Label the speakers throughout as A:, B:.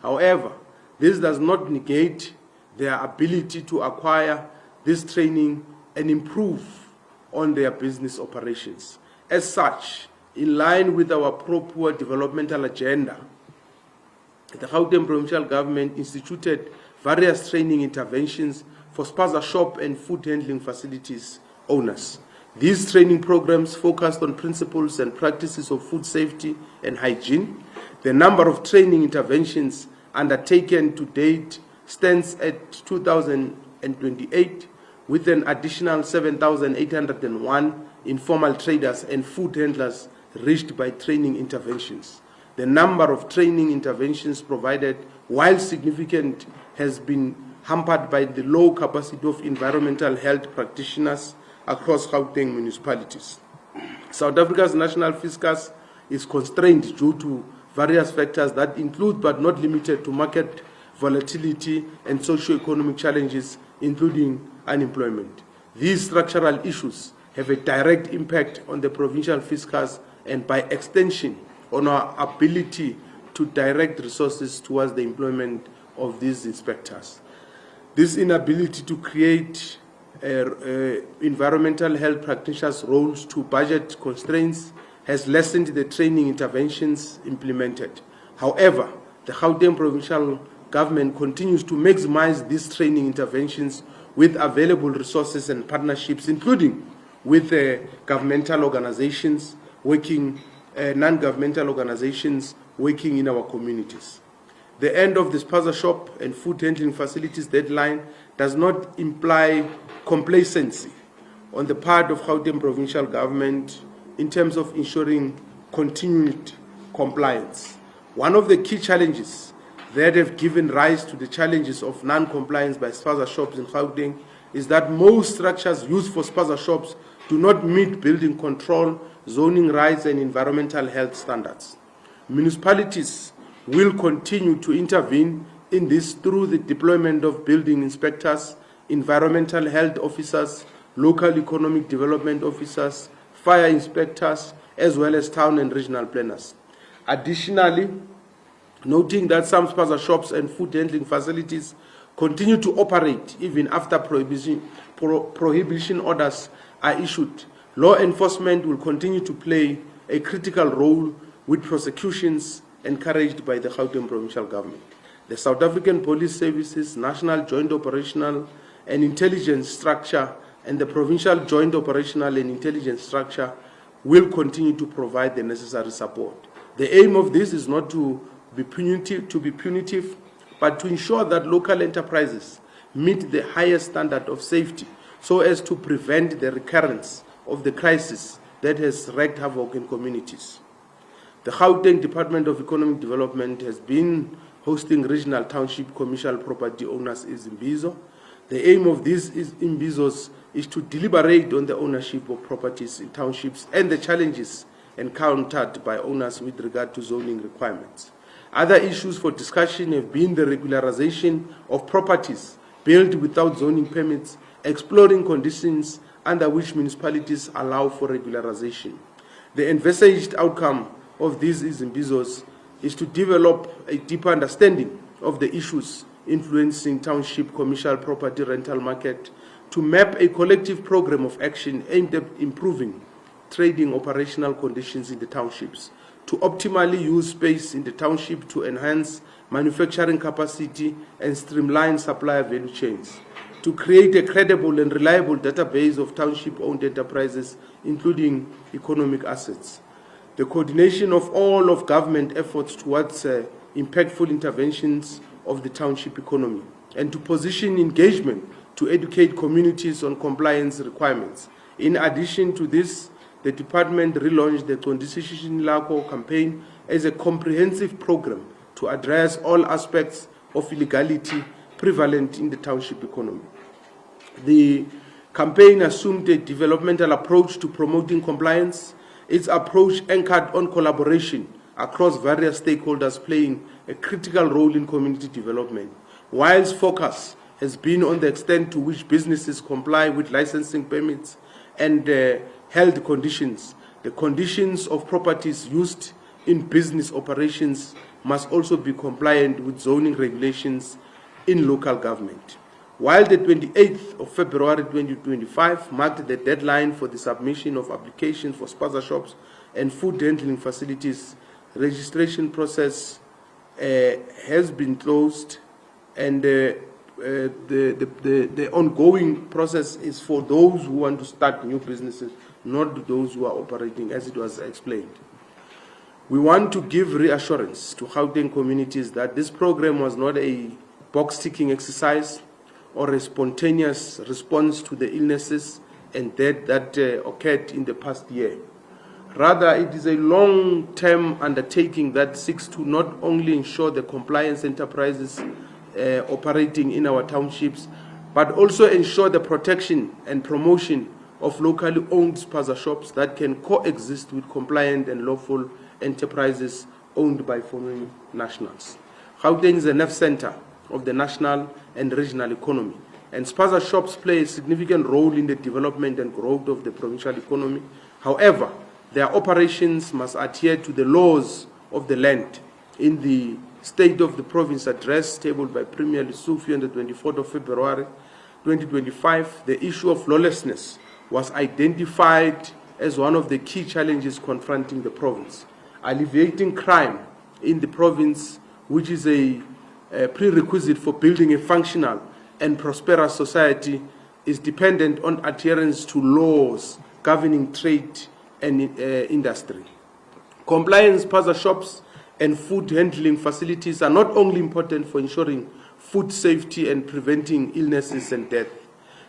A: However, this does not negate their ability to acquire this training and improve on their business operations. As such, in line with our pro-poor developmental agenda, the Gauteng provincial government instituted various training interventions for Spaza shop and food handling facilities owners. These training programs focused on principles and practices of food safety and hygiene. The number of training interventions undertaken to date stands at 2,028, with an additional 7,801 informal traders and food handlers reached by training interventions. The number of training interventions provided, while significant, has been hampered by the low capacity of environmental health practitioners across Gauteng municipalities. South Africa's national fiscus is constrained due to various factors that include but not limited to market volatility and socio-economic challenges, including unemployment. These structural issues have a direct impact on the provincial fiscus and, by extension, on our ability to direct resources towards the employment of these inspectors. This inability to create environmental health practitioners' roles to budget constraints has lessened the training interventions implemented. However, the Gauteng provincial government continues to maximize these training interventions with available resources and partnerships, including with governmental organizations working, non-governmental organizations working in our communities. The end of the Spaza shop and food handling facilities deadline does not imply complacency on the part of Gauteng provincial government in terms of ensuring continued compliance. One of the key challenges that have given rise to the challenges of non-compliance by Spaza shops in Gauteng is that most structures used for Spaza shops do not meet building control, zoning rights, and environmental health standards. Municipalities will continue to intervene in this through the deployment of building inspectors, environmental health officers, local economic development officers, fire inspectors, as well as town and regional planners. Additionally, noting that some Spaza shops and food handling facilities continue to operate even after prohibition orders are issued, law enforcement will continue to play a critical role with prosecutions encouraged by the Gauteng provincial government. The South African Police Services, National Joint Operational and Intelligence Structure, and the Provincial Joint Operational and Intelligence Structure will continue to provide the necessary support. The aim of this is not to be punitive, but to ensure that local enterprises meet the highest standard of safety so as to prevent the recurrence of the crisis that has wreaked havoc in communities. The Gauteng Department of Economic Development has been hosting regional township commercial property owners Izimbizo. The aim of these Imbizos is to deliberate on the ownership of properties in townships and the challenges encountered by owners with regard to zoning requirements. Other issues for discussion have been the regularization of properties built without zoning permits, exploring conditions under which municipalities allow for regularization. The envisaged outcome of these Izimbizos is to develop a deeper understanding of the issues influencing township commercial property rental market, to map a collective program of action aimed at improving trading operational conditions in the townships, to optimally use space in the township to enhance manufacturing capacity and streamline supplier value chains, to create a credible and reliable database of township-owned enterprises, including economic assets, the coordination of all of government efforts towards impactful interventions of the township economy, and to position engagement to educate communities on compliance requirements. In addition to this, the department relaunched the Condisishini Lako campaign as a comprehensive program to address all aspects of illegality prevalent in the township economy. The campaign assumed a developmental approach to promoting compliance. Its approach anchored on collaboration across various stakeholders playing a critical role in community development, whilst focus has been on the extent to which businesses comply with licensing permits and health conditions. The conditions of properties used in business operations must also be compliant with zoning regulations in local government. While the 28th of February 2025 marked the deadline for the submission of applications for Spaza shops and food handling facilities, registration process has been closed, and the ongoing process is for those who want to start new businesses, not those who are operating, as it was explained. We want to give reassurance to Gauteng communities that this program was not a box-ticking exercise or a spontaneous response to the illnesses and death that occurred in the past year. Rather, it is a long-term undertaking that seeks to not only ensure the compliance enterprises operating in our townships, but also ensure the protection and promotion of locally owned Spaza shops that can coexist with compliant and lawful enterprises owned by foreign nationals. Gauteng is a nerve center of the national and regional economy, and Spaza shops play a significant role in the development and growth of the provincial economy. However, their operations must adhere to the laws of the land. In the State of the Province address tabled by Premier Lesofie on the 24th of February 2025, the issue of lawlessness was identified as one of the key challenges confronting the province. Alleviating crime in the province, which is a prerequisite for building a functional and prosperous society, is dependent on adherence to laws governing trade and industry. Compliance Spaza shops and food handling facilities are not only important for ensuring food safety and preventing illnesses and death,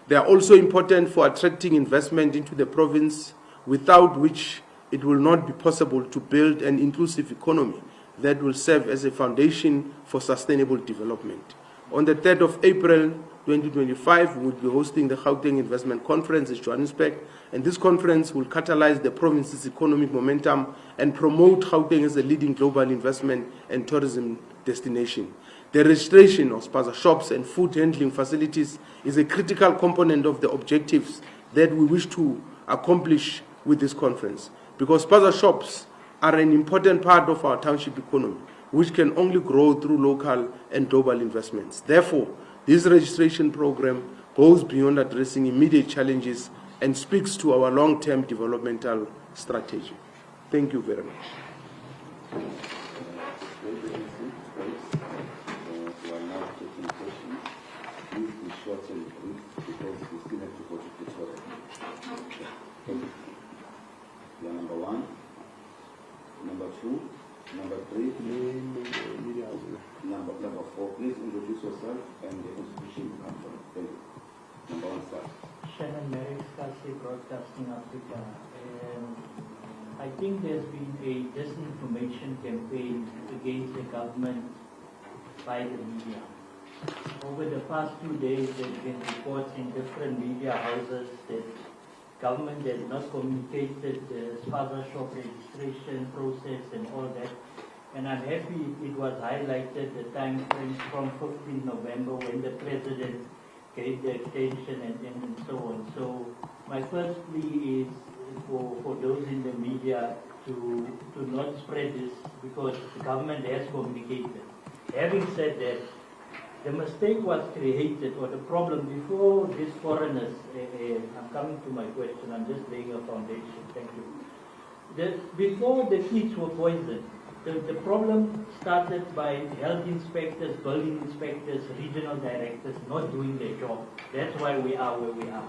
A: they are also important for attracting investment into the province, without which it will not be possible to build an inclusive economy that will serve as a foundation for sustainable development. On the 3rd of April 2025, we will be hosting the Gauteng Investment Conference in Johannesburg, and this conference will catalyze the province's economic momentum and promote Gauteng as a leading global investment and tourism destination. The registration of Spaza shops and food handling facilities is a critical component of the objectives that we wish to accomplish with this conference, because Spaza shops are an important part of our township economy, which can only grow through local and global investments. Therefore, this registration program goes beyond addressing immediate challenges and speaks to our long-term developmental strategy. Thank you very much.
B: Number one, number two, number three, number four. Please introduce yourself and the institution you come from. Thank you. Number one, start.
C: Shannon Merrick, Broadcasting Africa. I think there's been a disinformation campaign against the government by the media. Over the past 2 days, there's been reports in different media houses that government has not communicated the Spaza shop registration process and all that. And I'm happy it was highlighted the time frame from 15 November when the president gave the extension and so on. So my first plea is for those in the media to not spread this, because the government has communicated. Having said that, the mistake was created, or the problem before these foreigners, I'm coming to my question, I'm just laying a foundation, thank you. Before the kids were poisoned, the problem started by health inspectors, building inspectors, regional directors not doing their job. That's why we are where we are.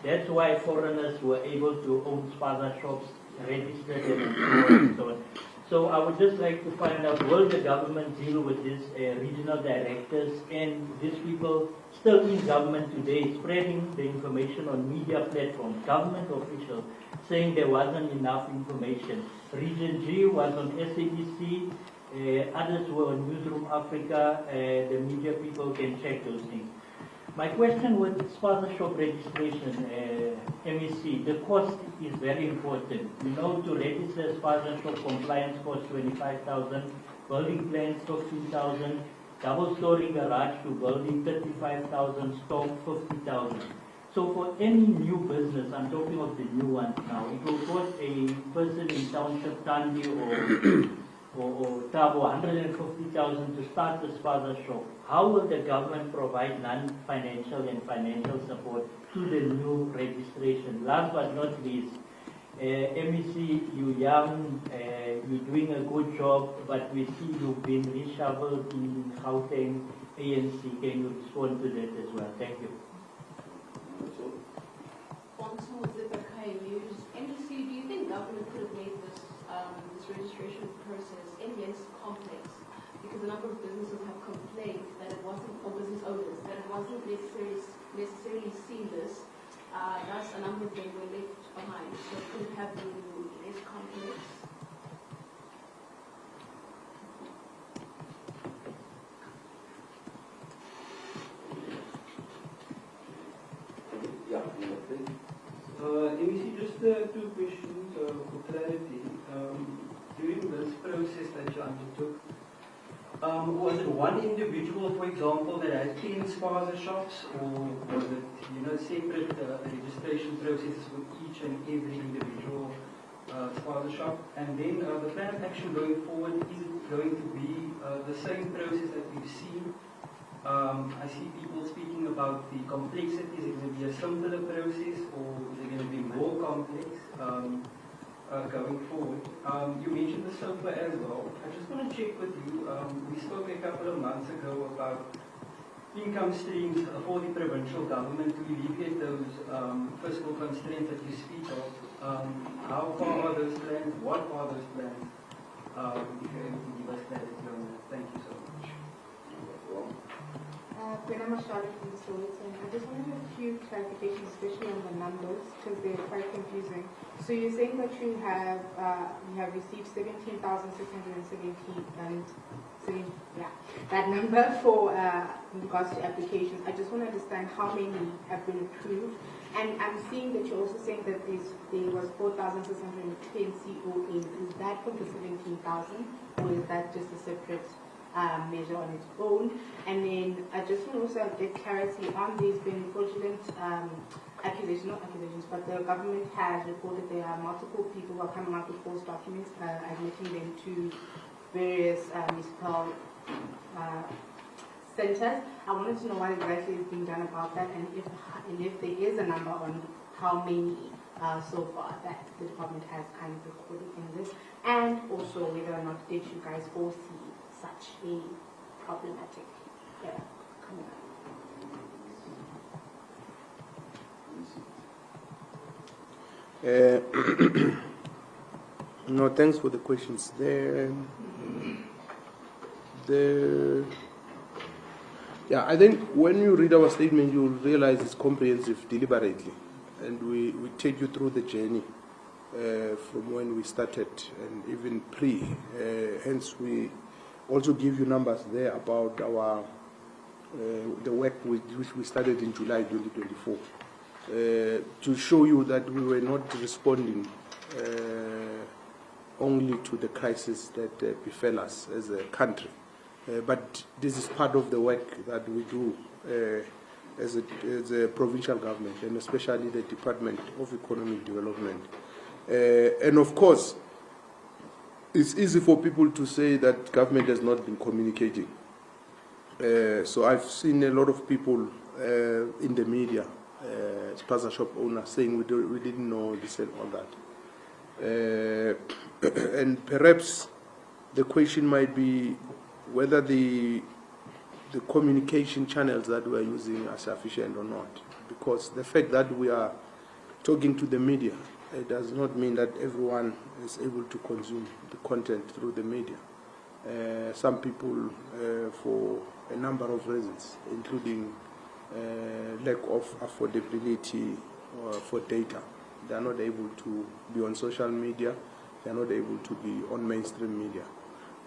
C: That's why foreigners were able to own Spaza shops, register them, and so on. So I would just like to find out, will the government deal with these regional directors and these people still in government today spreading the information on media platforms, government officials, saying there wasn't enough information. Region G was on SABC, others were on Newsroom Africa, the media people can check those things. My question with Spaza shop registration, MEC, the cost is very important. You know, to register Spaza shop compliance costs 25,000, building plans 15,000, double-story garage to building 35,000, stock 50,000. So for any new business, I'm talking of the new ones now, it will cost a person in Township Tandi or or double 150,000 to start the Spaza shop, how will the government provide non-financial and financial support to the new registration? Last but not least, MEC, you're young, you're doing a good job, but we see you've been reshuffled in Gauteng, ANC. Can you respond to that as well? Thank you.
D: MEC, do you think government could have made this registration process any less complex? Because a number of businesses have complained that it wasn't, or business owners, that it wasn't necessarily seamless. Thus, a number of them were left behind. So it could have been less complex.
E: MEC, just two questions for clarity. During this process that you undertook, was it one individual, for example, that had 10 Spaza shops, or was it, separate registration processes for each and every individual Spaza shop? And then the plan of action going forward, is it going to be the same process that we've seen? I see people speaking about the complexities. Is it going to be a simpler process, or is it going to be more complex going forward? You mentioned the SOFA as well. I just want to check with you. We spoke a couple of months ago about income streams for the provincial government to alleviate those fiscal constraints that you speak of. How far are those plans? What are those plans? If you're able to give us clarity on that. Thank you so much.
F: I'm Charlotte from Gauteng. I just wanted a few clarifications, especially on the numbers, because they're quite confusing. So you're saying that you have received 17,670 and that number for in regards to applications. I just want to understand how many have been approved, and I'm seeing that you're also saying that there was 4,610 COAs. Is that from the 17,000, or is that just a separate measure on its own? And then I just want to also get clarity on these been fraudulent accusations, not accusations, but the government has reported there are multiple people who are coming out with false documents, admitting them to various municipal centers. I wanted to know what exactly is being done about that, and if there is a number on how many so far that the department has kind of recorded in this, and also whether or not did you guys foresee such a problematic coming up.
A: No, thanks for the questions. I think when you read our statement, you'll realize it's comprehensive deliberately, and we take you through the journey from when we started and even pre. Hence, we also give you numbers there about our the work which we started in July 2024 to show you that we were not responding only to the crisis that befell us as a country, but this is part of the work that we do as a provincial government, and especially the Department of Economic Development. And of course, it's easy for people to say that government has not been communicating. So I've seen a lot of people in the media, Spaza shop owners, saying we didn't know this and all that. And perhaps the question might be whether the communication channels that we are using are sufficient or not. Because the fact that we are talking to the media, it does not mean that everyone is able to consume the content through the media. Some people, for a number of reasons, including lack of affordability for data, they are not able to be on social media, they are not able to be on mainstream media.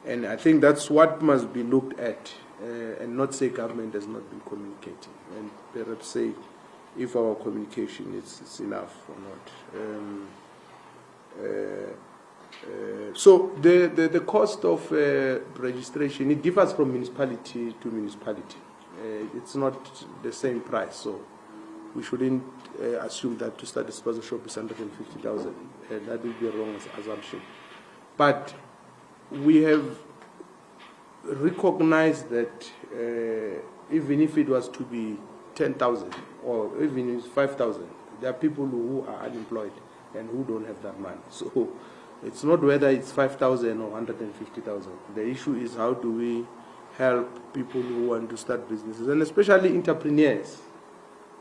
A: And I think that's what must be looked at, and not say government has not been communicating, and perhaps say if our communication is enough or not. So the cost of registration, it differs from municipality to municipality. It's not the same price, so we shouldn't assume that to start a Spaza shop is 150,000. That would be a wrong assumption. But we have recognized that even if it was to be 10,000 or even if it's 5,000, there are people who are unemployed and who don't have that money. So it's not whether it's 5,000 or 150,000. The issue is how do we help people who want to start businesses, and especially entrepreneurs.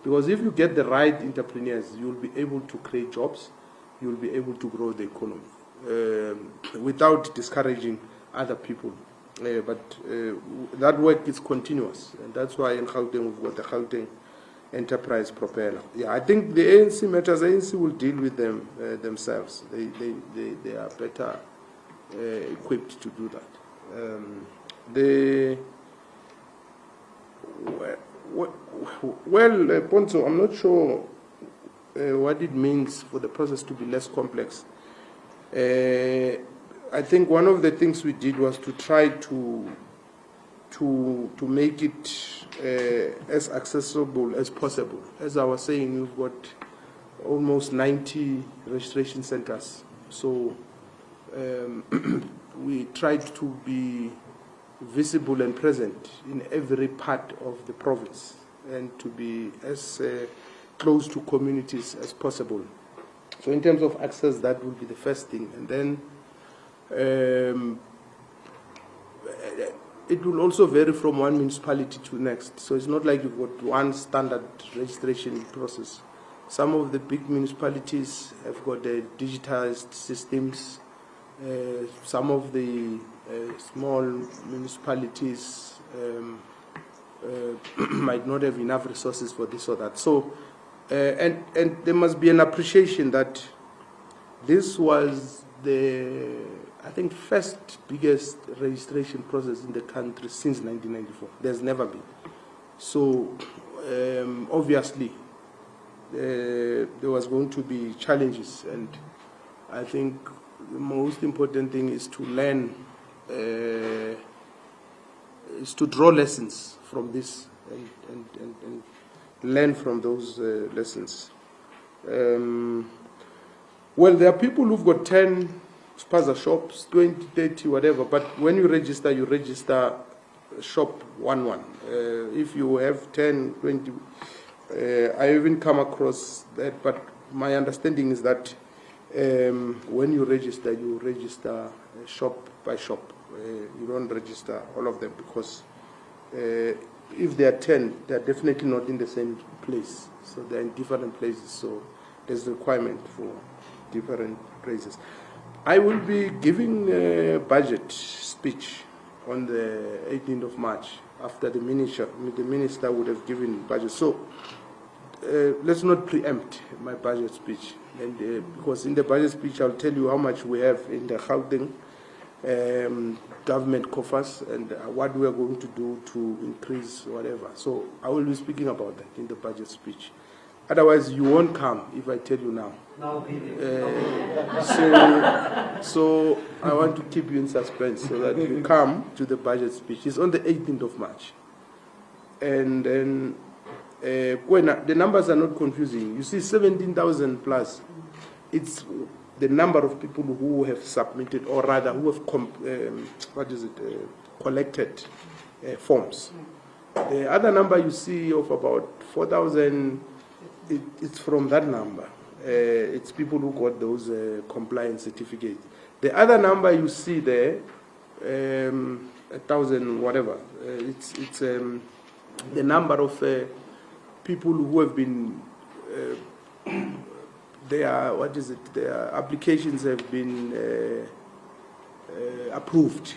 A: Because if you get the right entrepreneurs, you'll be able to create jobs, you'll be able to grow the economy without discouraging other people. But that work is continuous, and that's why in Gauteng we've got the Gauteng Enterprise Propeller. Yeah, I think the ANC matters. ANC will deal with them themselves. They are better equipped to do that. Well, Ponzo, I'm not sure what it means for the process to be less complex. I think one of the things we did was to try to make it as accessible as possible. As I was saying, we've got almost 90 registration centers. So we tried to be visible and present in every part of the province and to be as close to communities as possible. So in terms of access, that will be the first thing. And then it will also vary from one municipality to next. So it's not like you've got one standard registration process. Some of the big municipalities have got digitized systems. Some of the small municipalities might not have enough resources for this or that. So, and there must be an appreciation that this was the, I think, first biggest registration process in the country since 1994. There's never been. So, obviously, there was going to be challenges, and I think the most important thing is to learn, is to draw lessons from this and learn from those lessons. Well, there are people who've got 10 Spaza shops, 20, 30, whatever, but when you register shop 1-1. If you have 10, 20, I even come across that, but my understanding is that when you register shop by shop. You don't register all of them because if there are 10, they are definitely not in the same place. So they're in different places. So there's a requirement for different places. I will be giving a budget speech on the 18th of March after the minister would have given budget. So let's not preempt my budget speech. And because in the budget speech, I'll tell you how much we have in the Gauteng government coffers and what we are going to do to increase whatever. So I will be speaking about that in the budget speech. Otherwise, you won't come if I tell you now. So I want to keep you in suspense so that you come to the budget speech. It's on the 18th of March. And then the numbers are not confusing. You see 17,000 plus. It's the number of people who have submitted, or rather who have collected forms. The other number you see of about 4,000, it's from that number. It's people who got those compliance certificates. The other number you see there, 1,000 whatever, it's the number of people who have been their applications have been approved.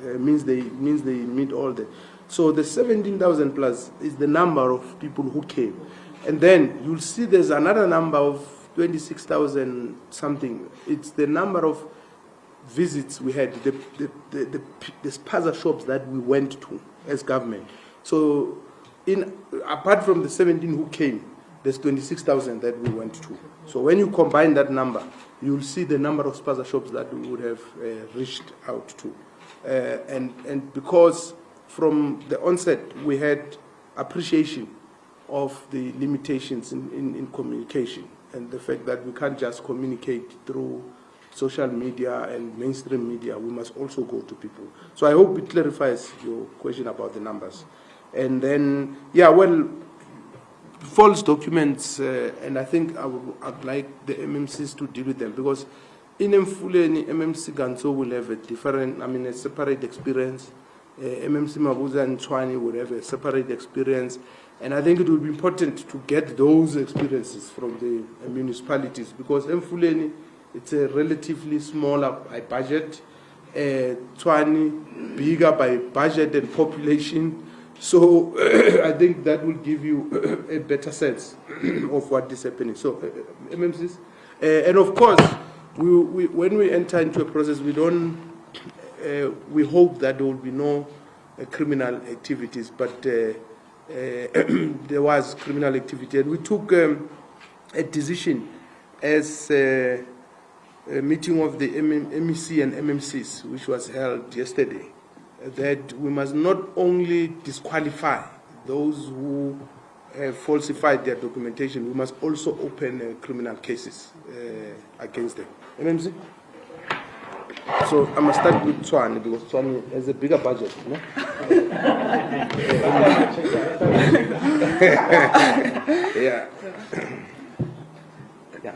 A: Means they meet all the. So the 17,000 plus is the number of people who came, and then you'll see there's another number of 26,000 something. It's the number of visits we had, the Spaza shops that we went to as government. So apart from the 17 who came, there's 26,000 that we went to. So when you combine that number, you'll see the number of Spaza shops that we would have reached out to. And because from the onset we had appreciation of the limitations in communication and the fact that we can't just communicate through social media and mainstream media, we must also go to people. So I hope it clarifies your question about the numbers. And then, yeah, well, false documents, and I think I'd like the MMCs to deal with them, because in Mfuleni, MMC Ganzo will have a separate experience. MMC Mabuza and Tshwane will have a separate experience. And I think it will be important to get those experiences from the municipalities, because Mfuleni, it's a relatively smaller by budget, Tshwane bigger by budget and population. So I think that will give you a better sense of what is happening. So MMCs, and of course, when we enter into a process, we hope that there will be no criminal activities, but there was criminal activity, and we took a decision as a meeting of the MEC and MMCs, which was held yesterday, that we must not only disqualify those who have falsified their documentation, we must also open criminal cases against them. MMC? So I must start with Tshwane, because Tshwane has a bigger budget, no? Yeah.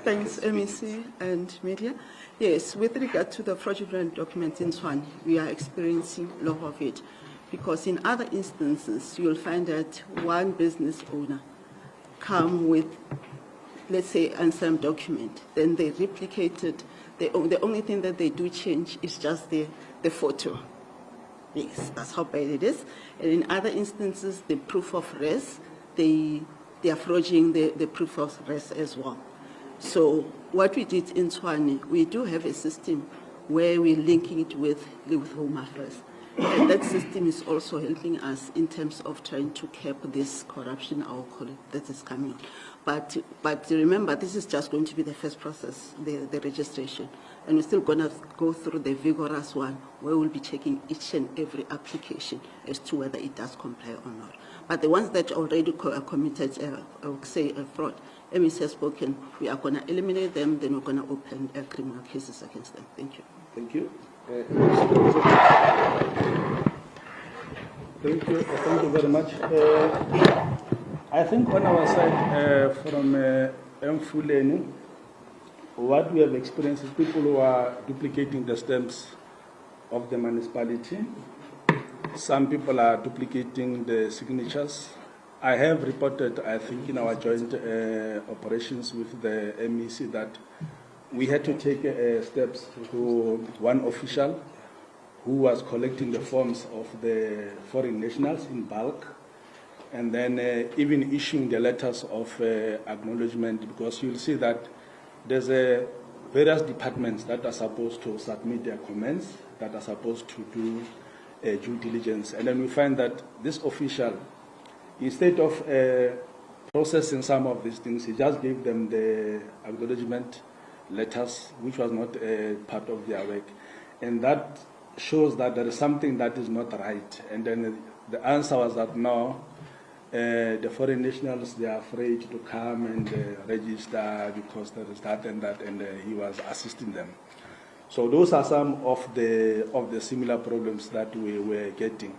G: Thanks, MEC and media. Yes, with regard to the fraudulent documents in Tshwane, we are experiencing a lot of it, because in other instances, you'll find that one business owner come with, let's say, some document, then they replicate it. The only thing that they do change is just the photo. Yes, that's how bad it is. And in other instances, the proof of res, they are forging the proof of res as well. So what we did in Tshwane, we do have a system where we're linking it with Home Affairs. And that system is also helping us in terms of trying to cap this corruption, I'll call it, that is coming on. But remember, this is just going to be the first process, the registration. And we're still going to go through the vigorous one, where we'll be checking each and every application as to whether it does comply or not. But the ones that already committed, I would say, a fraud, MEC has spoken, we are going to eliminate them, then we're going to open criminal cases against them. Thank you.
A: Thank you.
H: Thank you very much. I think on our side, from Mfuleni, what we have experienced is people who are duplicating the stamps of the municipality. Some people are duplicating the signatures. I have reported, I think, in our joint operations with the MEC that we had to take steps to one official who was collecting the forms of the foreign nationals in bulk, and then even issuing the letters of acknowledgement, because you'll see that there's various departments that are supposed to submit their comments, that are supposed to do due diligence. And then we find that this official, instead of processing some of these things, he just gave them the acknowledgement letters, which was not part of their work. And that shows that there is something that is not right. And then the answer was that no, the foreign nationals, they are afraid to come and register because there is that, and he was assisting them. So those are some of the similar problems that we were getting.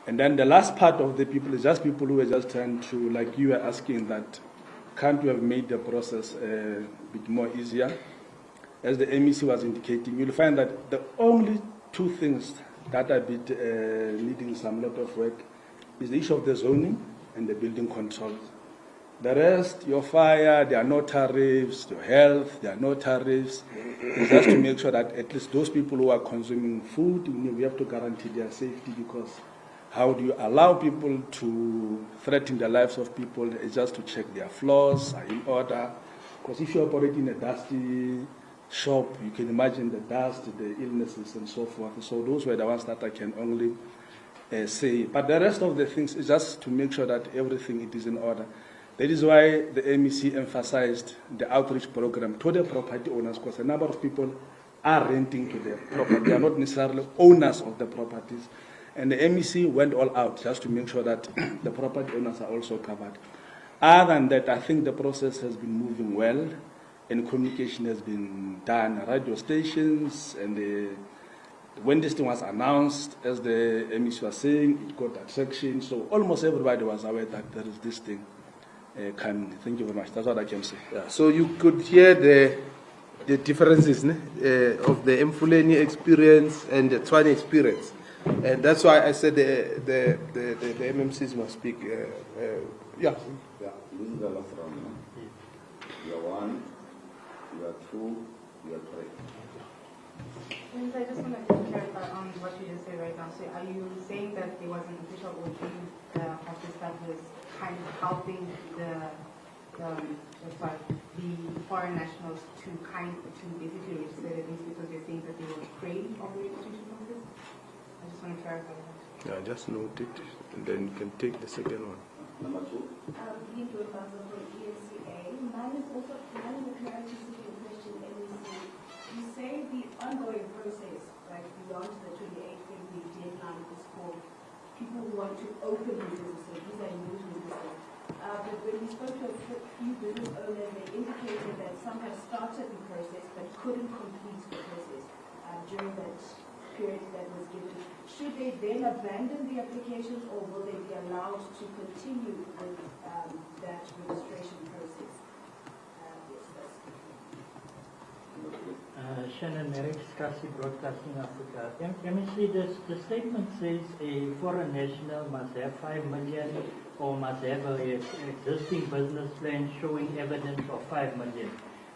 H: And then the last part of the people is just people who are just trying to, like you were asking, that can't we have made the process a bit more easier? As the MEC was indicating, you'll find that the only two things that are a bit needing some lot of work is the issue of the zoning and the building controls. The rest, your fire, there are no tariffs, your health, there are no tariffs. It's just to make sure that at least those people who are consuming food, we have to guarantee their safety, because how do you allow people to threaten the lives of people? It's just to check their floors are in order. Because if you operate in a dusty shop, you can imagine the dust, the illnesses, and so forth. So those were the ones that I can only say. But the rest of the things is just to make sure that everything it is in order. That is why the MEC emphasized the outreach program to the property owners, because a number of people are renting to the property. They are not necessarily owners of the properties. And the MEC went all out just to make sure that the property owners are also covered. Other than that, I think the process has been moving well. and communication has been done, radio stations, and when this thing was announced, as the MEC was saying, it got attraction. So almost everybody was aware that there is this thing coming. Thank you very much. That's what I can say.
A: Yeah, so you could hear the differences of the Mfuleni experience and the Tshwane experience. And that's why I said the MMCs must speak. Yeah.
B: Yeah, this is the last round. No? You are 1, you are 2, you are 3.
F: I just want to clarify on what you just said right now. So are you saying that there was an official order office that was kind of helping the foreign nationals to basically register their things because you're saying that they were afraid of the registration process? I just want to clarify that.
A: Yeah, just note it, and then you can take the second one.
B: Number 2.
I: Mine is also a clarity-seeking question, MEC. You say the ongoing process, like beyond the 28th February deadline, is for people who want to open businesses. These are new businesses. But when we spoke to a few business owners, they indicated that some have started the process but couldn't complete the process during that period that was given. Should they then abandon the applications, or will they be allowed to continue with that registration process?
C: Shannon Merrick, Scassi Broadcasting Africa. MEC, the statement says a foreign national must have 5 million or must have an existing business plan showing evidence of 5 million.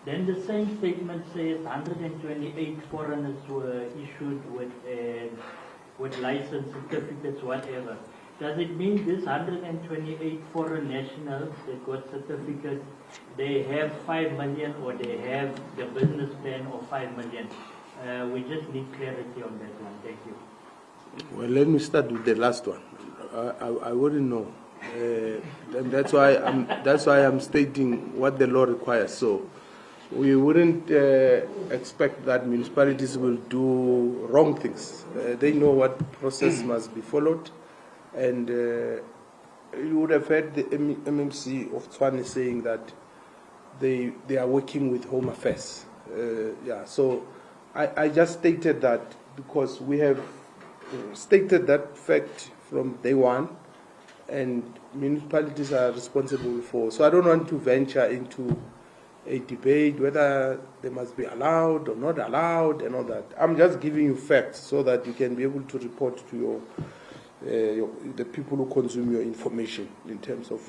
C: Then the same statement says 128 foreigners were issued with license certificates, whatever. Does it mean this 128 foreign nationals that got certificates, they have 5 million or they have the business plan of 5 million? We just need clarity on that one. Thank you.
A: Well, let me start with the last one. I wouldn't know. And that's why I'm stating what the law requires. So we wouldn't expect that municipalities will do wrong things. They know what process must be followed. And you would have heard the MMC of Tshwane saying that they are working with Home Affairs. Yeah, so I just stated that because we have stated that fact from day one, and municipalities are responsible for. So I don't want to venture into a debate whether they must be allowed or not allowed and all that. I'm just giving you facts so that you can be able to report to the people who consume your information in terms of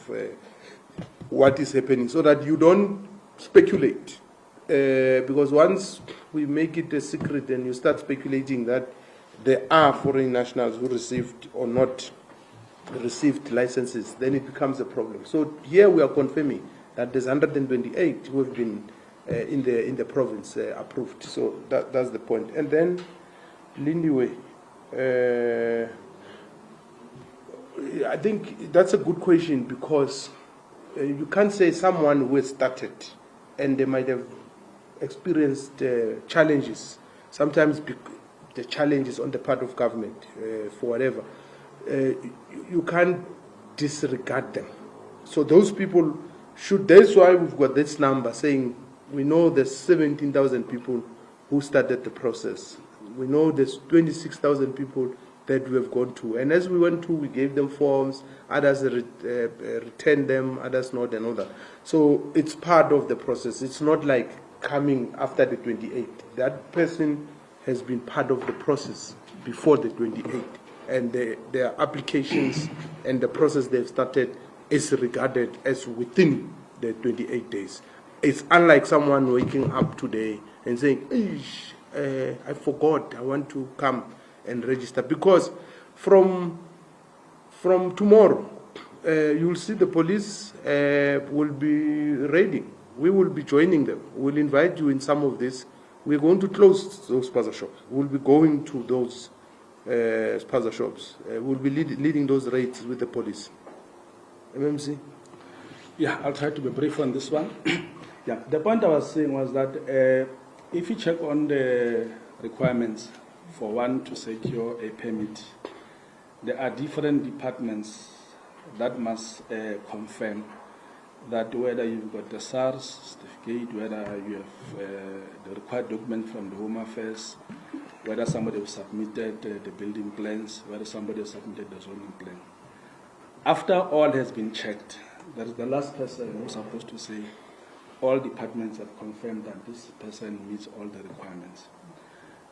A: what is happening, so that you don't speculate. Because once we make it a secret and you start speculating that there are foreign nationals who received or not received licenses, then it becomes a problem. So here we are confirming that there's 128 who have been in the province approved. So that's the point. And then Lindiwe, I think that's a good question, because you can't say someone who has started and they might have experienced challenges. Sometimes the challenges on the part of government for whatever. You can't disregard them. So those people should, that's why we've got this number saying we know there's 17,000 people who started the process. We know there's 26,000 people that we have gone to. And as we went to, we gave them forms, others returned them, others not, and all that. So it's part of the process. It's not like coming after the 28. That person has been part of the process before the 28. And their applications and the process they've started is regarded as within the 28 days. It's unlike someone waking up today and saying, I forgot, I want to come and register. Because from tomorrow, you'll see the police will be raiding. We will be joining them. We'll invite you in some of this. We're going to close those Spaza shops. We'll be going to those Spaza shops. We'll be leading those raids with the police. MMC?
H: Yeah, I'll try to be brief on this one. Yeah, the point I was saying was that if you check on the requirements for one to secure a permit, there are different departments that must confirm that whether you've got the SARS certificate, whether you have the required document from the Home Affairs, whether somebody has submitted the building plans, whether somebody has submitted the zoning plan. After all has been checked, that is the last person who's supposed to say all departments have confirmed that this person meets all the requirements.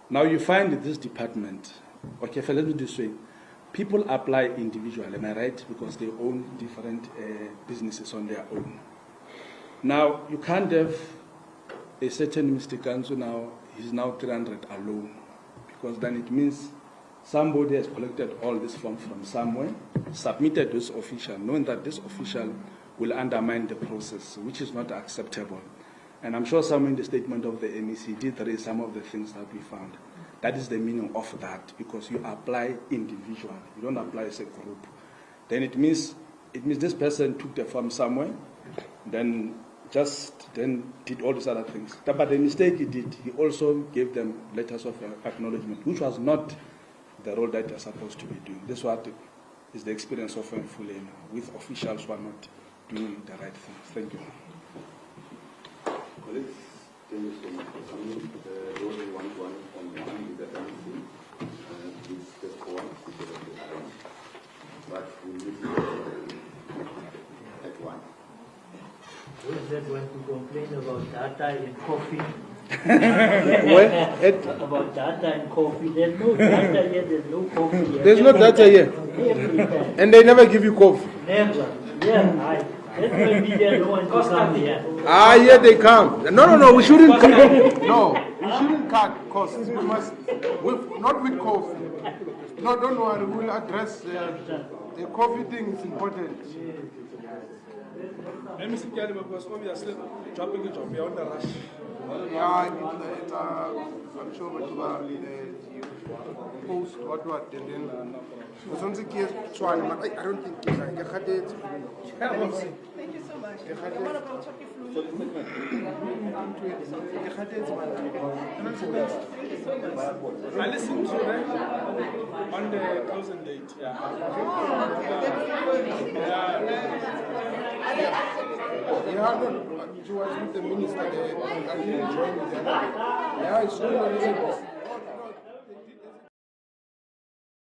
H: Now you find that this department, okay, let me do this way, people apply individually, am I right? Because they own different businesses on their own. Now, you can't have a certain Mr. Kansu now, he's now 300 alone, because then it means somebody has collected all these forms from somewhere, submitted to this official, knowing that this official will undermine the process, which is not acceptable. And I'm sure some in the statement of the MEC did raise some of the things that we found. That is the meaning of that, because you apply individually, you don't apply as a group. Then it means this person took the form somewhere, then did all these other things. But the mistake he did, he also gave them letters of acknowledgement, which was not the role that they're supposed to be doing. This is what is the experience of Fulham with officials who are not doing the right things. Thank you.
B: Colleagues, thank you so much for coming. Those who want on one with the MC, please step forward because of the time. But we'll meet at one.
C: Who is that going to complain about data and coffee? About data and coffee. There's no data here, there's no coffee here.
A: There's no data here. And they never give you coffee.
C: Never. Yeah, that's why media don't want to come here.
A: Ah, here they come. No, we shouldn't cut. No, we shouldn't cut costs. We must, not with coffee. No, don't worry, we'll address the coffee thing is important.
H: MEC Kyali, because obviously dropping a job, we are on the rush.
A: Yeah, I'm sure what post what and then for something I don't think
F: Thank you so much. What about Chucky Flu?
H: I listened to them on the closing date.
A: She was with the minister there. I didn't join with them. Yeah, it's true.